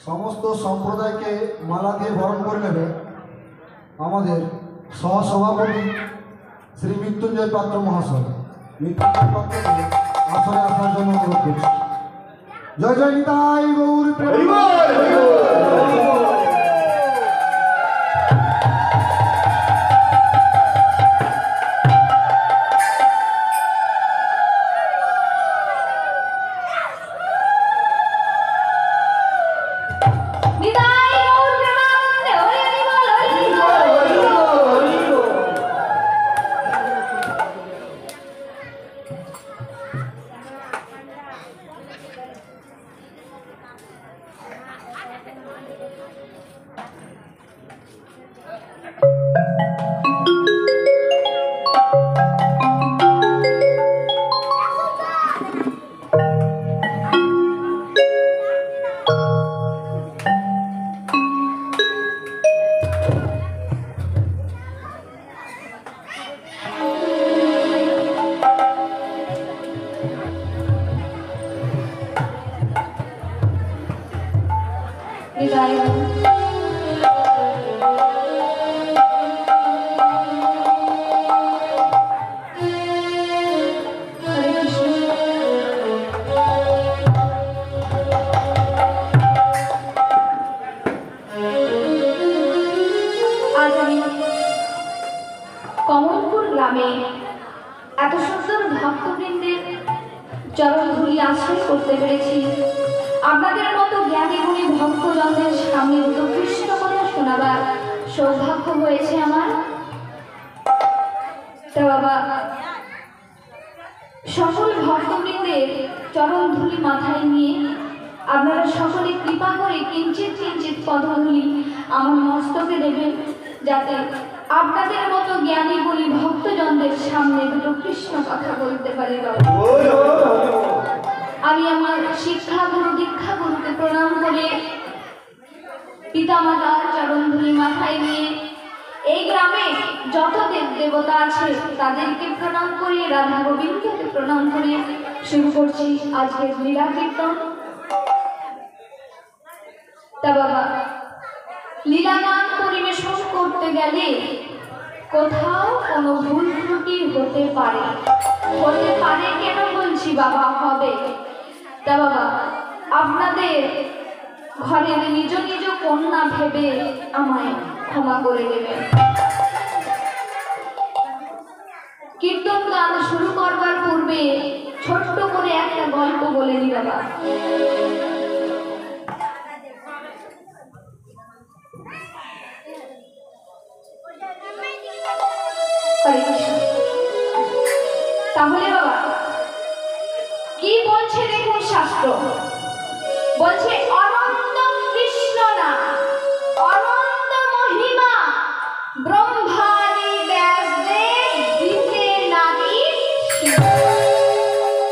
সমস্ত সম্প্রদায়কে মালা দিয়ে বরণ করে নেবে আমাদের সহসভাপতি শ্রী মৃত্যুঞ্জয় পাত্র মহাশয়। মৃত্যুঞ্জয় পাত্রকে আসরে আসার জন্য অনুরোধ করছি। জয় জয় নিতাই গৌর প্রেম। কমলপুর গ্রামে এত সুন্দর ভক্তবৃন্দের চরণ ধুলি আশ্রয় করতে পেরেছি। আপনাদের মতো জ্ঞানী গুণী ভক্তজনদের সামনে উৎকৃষ্ট কথা শোনাবার সৌভাগ্য হয়েছে আমার। তা বাবা, সকল ভক্তবৃন্দের চরণ ধুলি মাথায় নিয়ে আপনারা সকলে কৃপা করে কিঞ্চিত কিঞ্চিত পদধূলি আমার মস্তকে দেবেন, যাতে আপনাদের মতো জ্ঞানী গুণী ভক্তজনদের সামনে দুটো কৃষ্ণ কথা বলতে পারি। আমি আমার শিক্ষাগুরু দীক্ষাগুরুকে প্রণাম করে পিতামাতার চরণ ধুলি মাথায় নিয়ে এই গ্রামে যত দেব দেবতা আছে তাদেরকে প্রণাম করে, রাধা গোবিন্দকে প্রণাম করে শুরু করছি আজকের লীলা কীর্তন। তা বাবা, লীলা গান পরিবেশন করতে গেলে কোথাও কোনো ভুল ত্রুটি হতে পারে। কেন বলছি বাবা? হবে। তা বাবা, আপনাদের ঘরের নিজ নিজ কন্যা ভেবে আমায় ক্ষমা করে দেবেন। কীর্তন গান শুরু করবার পূর্বে ছোট্ট করে একটা গল্প বলে নি বাবা। তাহলে বাবা কি বলছে দেখুন শাস্ত্র। বলছে অনন্ত কৃষ্ণ না, অনন্ত মহিমা ব্রহ্মাদি ব্যাসদেব দিতে নারী।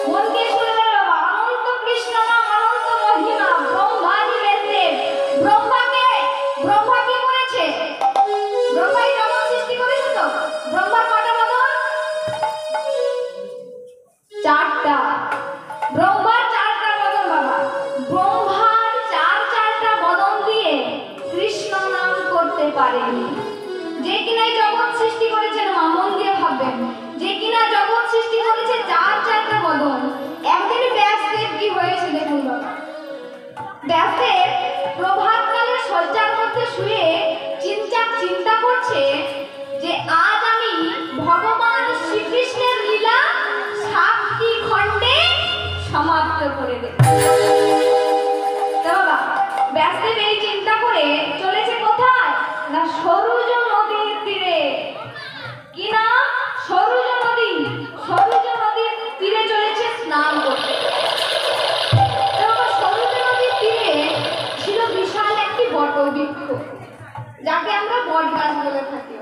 মনকে শুনলে বাবা, অনন্ত কৃষ্ণ না, অনন্ত মহিমা ব্রহ্মাদি ব্যাসদেব। ব্রহ্মা কি করেছে? ব্রহ্মাই জগৎ সৃষ্টি করেছে। তো ব্রহ্মার কটা বদন? চারটা। ব্রহ্মার চারটা বদন বাবা। ব্রহ্মার চারটা বদন দিয়ে কৃষ্ণ নাম করতে পারেনি। যে কিনা জগৎ সৃষ্টি করেছেন, মন দিয়ে ভাববেন, যে কিনা জগৎ সৃষ্টি করেছে চারটা বদন। একদিন ব্যাসদেব কি হয়েছে দেখুন বাবা। ব্যাসদেব প্রভাতকালে শয্যার মধ্যে শুয়ে চিন্তা করছে যে আজ আমি ভগবান শ্রীকৃষ্ণের লীলা 7টি খণ্ডে সমাপ্ত করে দেব। বাবা, ব্যাসদেব এই চিন্তা করে চলেছে কোথায় না, সরুজ নদীর তীরে। কি না? সরুজ নদীর তীরে চলেছে স্নান করতে। সরুজ নদীর তীরে ছিল বিশাল একটি বটবৃক্ষ, যাকে আমরা বট গাছ বলে থাকি।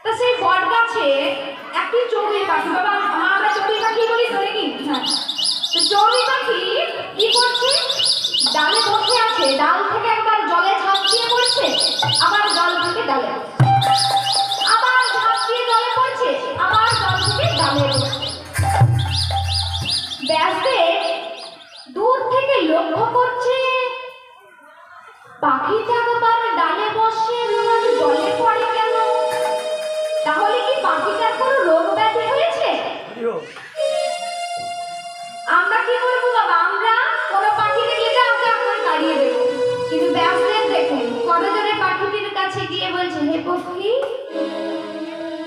তা সেই বট গাছে একটি চড়ুই পাখি, বাবা আমরা চড়ুই পাখি বলি তো নাকি? হ্যাঁ, তো চড়ুই পাখি কি করছে? ডালে বসে আছে, ডাল থেকে একবার জলে ঝাঁপ দিয়ে পড়ছে, আবার জল থেকে ডালে, আবার ঝাঁপ দিয়ে জলে পড়ছে, আবার জল থেকে ডালে পড়ছে। ব্যাসদেব দূর থেকে লক্ষ্য করছে পাখিটা একবার ডালে বসে আর জলে পড়ে কেন? তাহলে কি পাখিটার কোনো রোগ ব্যাধি হয়েছে? আমরা কি করবো বাবা? আমরা কোনো পাখি দেখলে যা ওকে আমরা তাড়িয়ে দেবো। কিন্তু ব্যাসদেব দেখুন করজোড়ে পাখিটির কাছে গিয়ে বলছে, হে পক্ষী,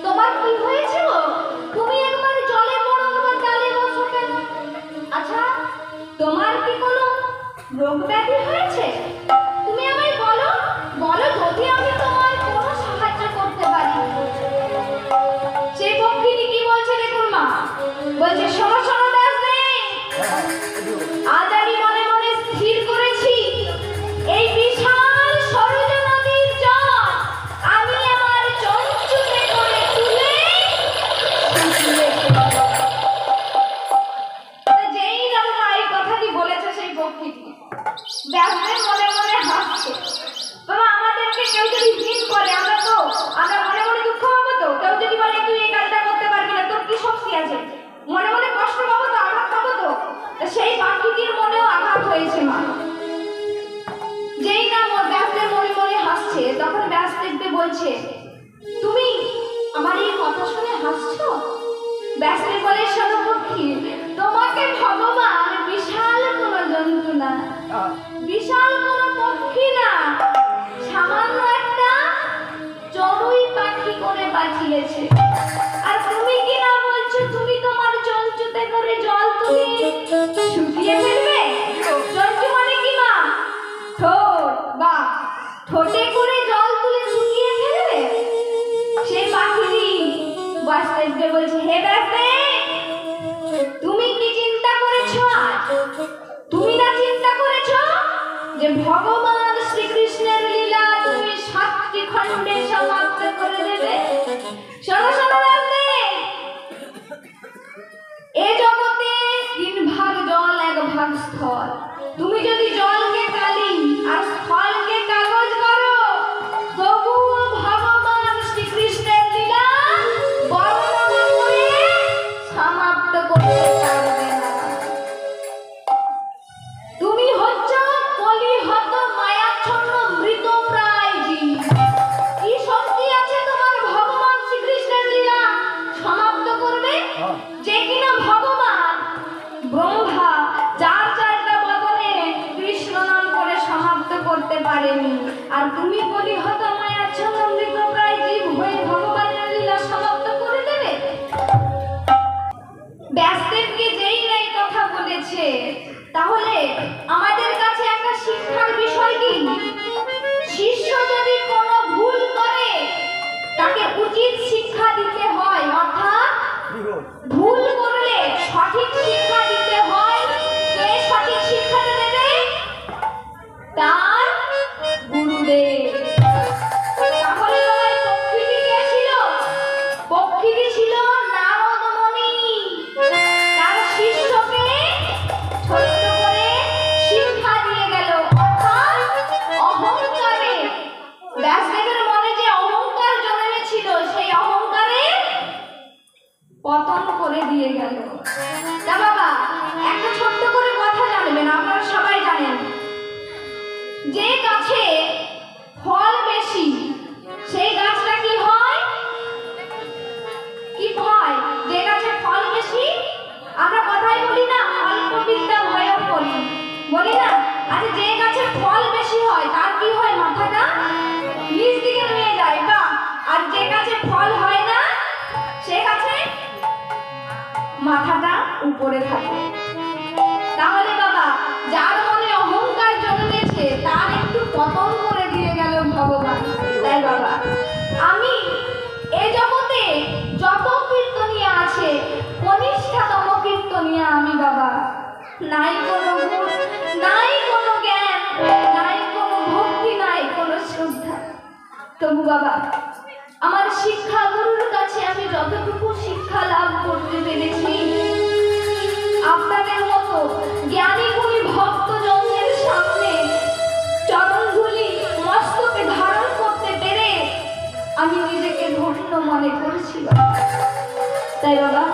তোমার কি হয়েছে গো? তুমি একবার জলে পড়ো একবার ডালে বসো কেন? আচ্ছা, তোমার কি কোনো রোগ ব্যাধি হয়েছে? তুমি আমায় বলো, বলো যদি আমি তোমার কোনো সাহায্য করতে পারি। সেই পক্ষীটি কি বলছে দেখুন মা, বলছে শোনো শোনো ব্যাসদেব, আজ আমি মনে মনে স্থির করেছি এই বিশাল সরজ নদীর জল আমি আমার চঞ্চুতে করে তুলে শুকিয়ে ফেলব। যেই রকম এই কথাটি বলেছে সেই পক্ষীটি, ব্যাসদেব মনে মনে হাসছে। বাবা, আমাদেরকে কেউ যদি ভিন করে আমরা মনে মনে দুঃখ পাবো তো? কেউ যদি বলে তুই এই কাজটা করতে পারবি না, তোর কি শক্তি আছে, মনে মনে কষ্ট পাবো তো, আঘাত পাবো তো? সেই পাখিটির মনেও আঘাত হয়েছে মা। যেই না ব্যাসদেব মনে মনে হাসছে, তখন ব্যাসদেবকে বলছে, তুমি আমার এই কথা শুনে হাসছো? ব্যাসদেব বলে, শোনো পক্ষী, তোমাকে ভগবান বিশাল কোনো জন্তু না, বিশাল কোনো পক্ষী না, সামান্য একটা চড়ুই পাখি করে পাঠিয়েছে। আর তুমি কি না বলছো তুমি তোমার চঞ্চুতে করে জল তুলে শুকিয়ে ফেলবে? চঞ্চু মানে কি মা? ঠোঁট, বা ঠোঁটে করে জল তুলে শুকিয়ে ফেলবে? সেই পাখিটি ব্যাসদেবকে বলছে, হে ব্যাসদেব, তুমি কি চিন্তা করেছো আজ? তুমি না চিন্তা করেছো যে ভগবান শ্রীকৃষ্ণের লীলা তুমি 7টি খণ্ডে সমাপ্ত করে দেবে? শোনো শোনো ব্যাসদেব, এই জগতে 3 ভাগ জল 1 ভাগ স্থল। তুমি যদি জলকে কালি আর স্থলকে কাগজ করো, তবুও ভগবান শ্রীকৃষ্ণের লীলা বর্ণনা করে সমাপ্ত করতে পারবে না। তুমি হচ্ছ কলিহত মায়াচ্ছন্ন মৃতপ্রায় জীব। কি শক্তি আছে তোমার ভগবান শ্রীকৃষ্ণের লীলা সমাপ্ত করবে? যে কিনা ভগবান ব্রহ্মা 4টা বদনে কৃষ্ণ নাম করে সমাপ্ত করতে পারেনি, আর তুমি কলিহত মায়াচ্ছন্ন মৃতপ্রায় জীব হয়ে ভগবানের লীলা সমাপ্ত করে দেবে? ব্যাসদেবকে যেই নাই কথা বলেছে, তাহলে আমাদের কাছে একটা শিক্ষার বিষয় কি? শিষ্য যদি কোনো ভুল করে তাকে উচিত শিক্ষা দিতে হয়, অর্থাৎ ভুল করলে সঠিক শিক্ষা দিতে হয়। কে সঠিক শিক্ষাটা দেবে? তার গুরুদেব। তাহলে তোমার পক্ষীটি কে ছিল? পক্ষীটি ছিল নারদ মুনি। তার শিষ্যকে ছোট্ট করে শিক্ষা দিয়ে গেল, অর্থাৎ অহংকারে। ব্যাসদেবের মনে যে অহংকার জন্মেছিল, সেই অহংকারে পতন করে দিয়ে গেল। তা বাবা, একটা ছোট্ট করে কথা জানবেন, আপনারা সবাই জানেন, যে গাছে ফল বেশি সেই গাছটা কি হয়? কি হয়? যে গাছে ফল বেশি, আমরা কথাই বলি না, অল্প বিদ্যা ভয়ও করি, বলি না? আচ্ছা, যে গাছে ফল বেশি হয় তার কি হয়? মাথাটা নিচ দিকে নিয়ে যায়, বা আর যে গাছে ফল হয় না সে গাছে মাথাটা উপরে থাকে। তাহলে বাবা, যার মনে অহংকার জন্মেছে তার একটু পতন করে দিয়ে গেল ভগবান। তাই বাবা, আমি এই জগতে যত কীর্তনিয়া আছে, কনিষ্ঠাতম কীর্তনিয়া আমি বাবা। নাই কোনো গুণ, নাই কোনো জ্ঞান, নাই কোনো ভক্তি, নাই কোনো শ্রদ্ধা। তবু বাবা, আমার শিক্ষা গুরুর কাছে আমি যতটুকু শিক্ষা লাভ করতে পেরেছি, আপনাদের মতো জ্ঞানী গুণী ভক্তজনদের সামনে চরণধুলি মস্তকে ধারণ করতে পেরে আমি নিজেকে ধন্য মনে করেছি। তাই বাবা,